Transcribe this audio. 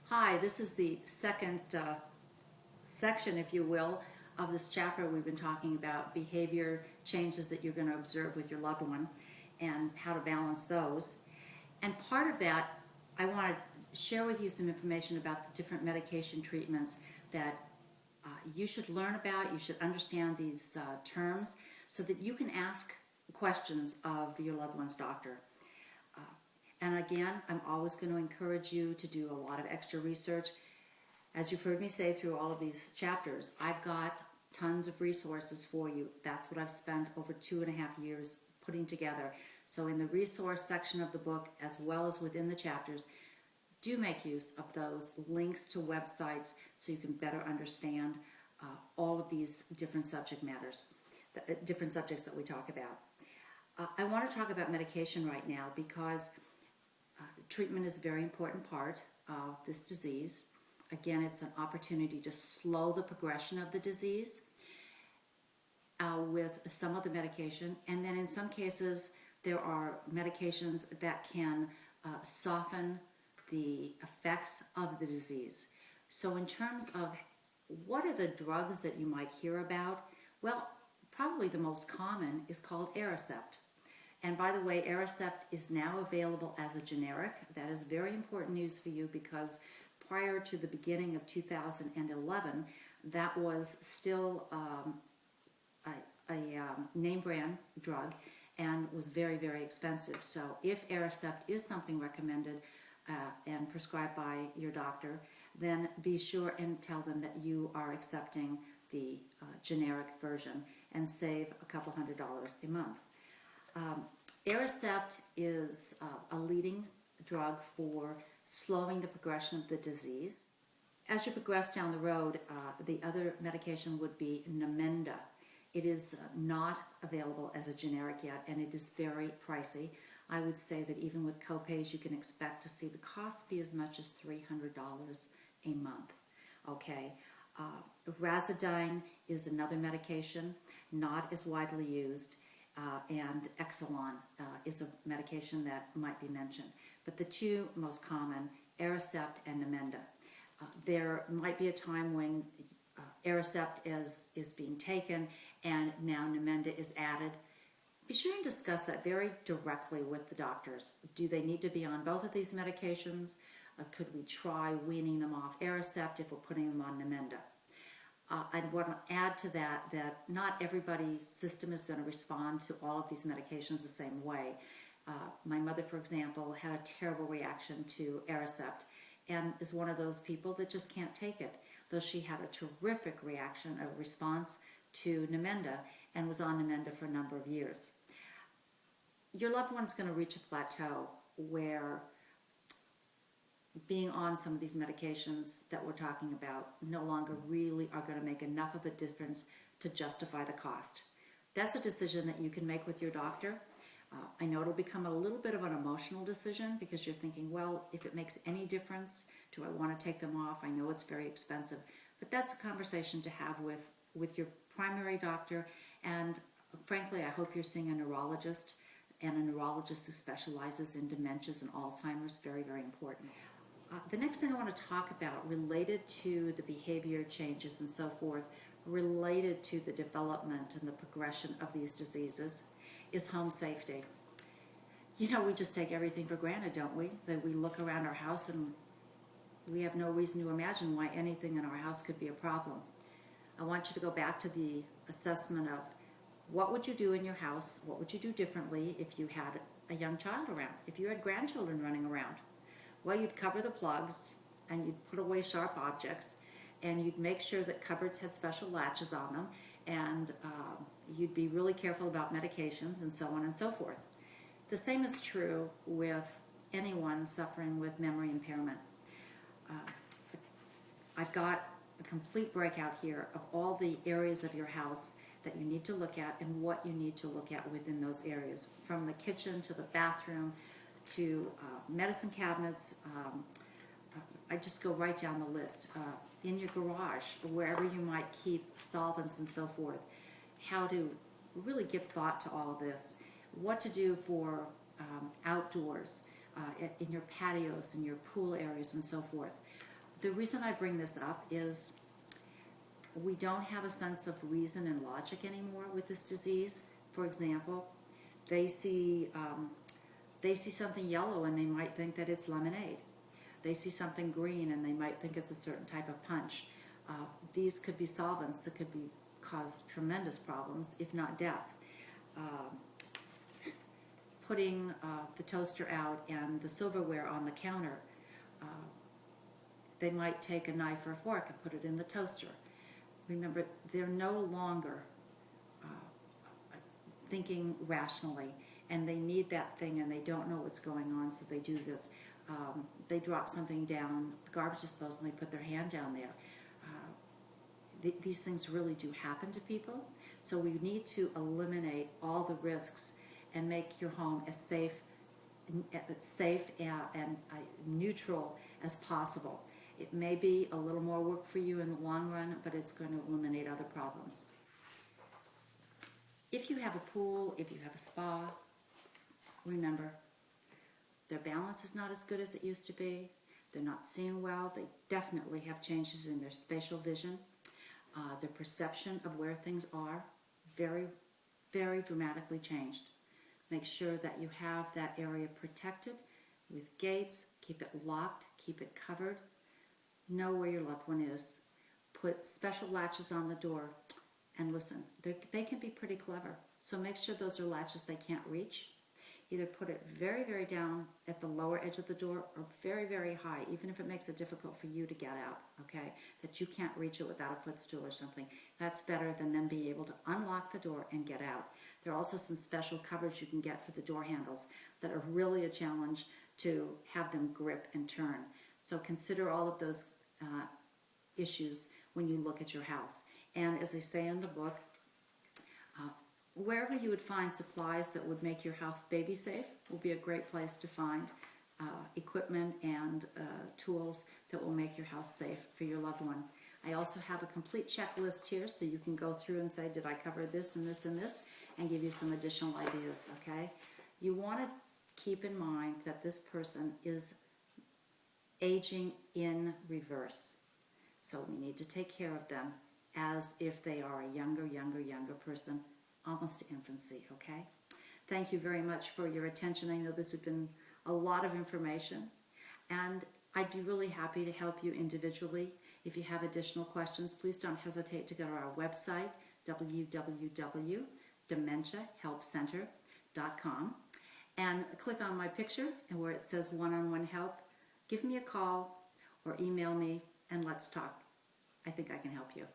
Hi, this is the second section, if you will, of this chapter. We've been talking about behavior changes that you're going to observe with your loved one and how to balance those. And part of that, I want to share with you some information about the different medication treatments that you should learn about. You should understand these terms so that you can ask questions of your loved one's doctor. And again, I'm always going to encourage you to do a lot of extra research. As you've heard me say through all of these chapters, I've got tons of resources for you. That's what I've spent over 2.5 years putting together. So in the resource section of the book, as well as within the chapters, do make use of those links to websites so you can better understand all of these different subject matters, different subjects that we talk about. I want to talk about medication right now because treatment is a very important part of this disease. Again, it's an opportunity to slow the progression of the disease with some of the medication. And then in some cases, there are medications that can soften the effects of the disease. So in terms of what are the drugs that you might hear about? Well, probably the most common is called Aricept. And by the way, Aricept is now available as a generic. That is very important news for you because prior to the beginning of 2011, that was still a name brand drug and was very, very expensive. So if Aricept is something recommended and prescribed by your doctor, then be sure and tell them that you are accepting the generic version and save a couple $100s a month. Aricept is a leading drug for slowing the progression of the disease. As you progress down the road, the other medication would be Namenda. It is not available as a generic yet, and it is very pricey. I would say that even with copays, you can expect to see the cost be as much as $300 a month. Okay. Razodine is another medication, not as widely used. And Exelon is a medication that might be mentioned. But the two most common, Aricept and Namenda. There might be a time when Aricept is being taken and now Namenda is added. Be sure and discuss that very directly with the doctors. Do they need to be on both of these medications? Could we try weaning them off Aricept if we're putting them on Namenda? I want to add to that not everybody's system is going to respond to all of these medications the same way. My mother, for example, had a terrible reaction to Aricept and is one of those people that just can't take it, though she had a terrific reaction, a response to Namenda and was on Namenda for a number of years. Your loved one's going to reach a plateau where being on some of these medications that we're talking about no longer really are going to make enough of a difference to justify the cost. That's a decision that you can make with your doctor. I know it'll become a little bit of an emotional decision because you're thinking, well, if it makes any difference, do I want to take them off? I know it's very expensive, but that's a conversation to have with your primary doctor. And frankly, I hope you're seeing a neurologist, and a neurologist who specializes in dementias and Alzheimer's. Very, very important. The next thing I want to talk about related to the behavior changes and so forth, related to the development and the progression of these diseases, is home safety. You know, we just take everything for granted, don't we? That we look around our house and we have no reason to imagine why anything in our house could be a problem. I want you to go back to the assessment of what would you do in your house, what would you do differently if you had a young child around, if you had grandchildren running around. Well, you'd cover the plugs and you'd put away sharp objects and you'd make sure that cupboards had special latches on them and you'd be really careful about medications and so on and so forth. The same is true with anyone suffering with memory impairment. I've got a complete breakout here of all the areas of your house that you need to look at and what you need to look at within those areas, from the kitchen to the bathroom, to medicine cabinets. I just go right down the list. In your garage, wherever you might keep solvents and so forth, how to really give thought to all of this. What to do for outdoors, in your patios, in your pool areas and so forth. The reason I bring this up is we don't have a sense of reason and logic anymore with this disease. For example, they see something yellow and they might think that it's lemonade. They see something green and they might think it's a certain type of punch. These could be solvents that could cause tremendous problems, if not death. Putting the toaster out and the silverware on the counter, they might take a knife or a fork and put it in the toaster. Remember, they're no longer thinking rationally, and they need that thing and they don't know what's going on, so they do this. They drop something down the garbage disposal and they put their hand down there. These things really do happen to people, so we need to eliminate all the risks and make your home as safe and neutral as possible. It may be a little more work for you in the long run, but it's going to eliminate other problems. If you have a pool, if you have a spa, remember, their balance is not as good as it used to be. They're not seeing well. They definitely have changes in their spatial vision. Their perception of where things are, very, very dramatically changed. Make sure that you have that area protected with gates. Keep it locked. Keep it covered. Know where your loved one is. Put special latches on the door. And listen, they can be pretty clever. So make sure those are latches they can't reach. Either put it very, very down at the lower edge of the door or very, very high, even if it makes it difficult for you to get out, okay? That you can't reach it without a footstool or something. That's better than them being able to unlock the door and get out. There are also some special covers you can get for the door handles that are really a challenge to have them grip and turn. So consider all of those issues when you look at your house. And as I say in the book, wherever you would find supplies that would make your house baby safe will be a great place to find equipment and tools that will make your house safe for your loved one. I also have a complete checklist here so you can go through and say, did I cover this and this and this, and give you some additional ideas, okay? You want to keep in mind that this person is aging in reverse. So we need to take care of them as if they are a younger person, almost to infancy, okay? Thank you very much for your attention. I know this has been a lot of information, and I'd be really happy to help you individually. If you have additional questions, please don't hesitate to go to our website, www.dementiahelpcenter.com, and click on my picture and where it says one-on-one help. Give me a call or email me and let's talk. I think I can help you.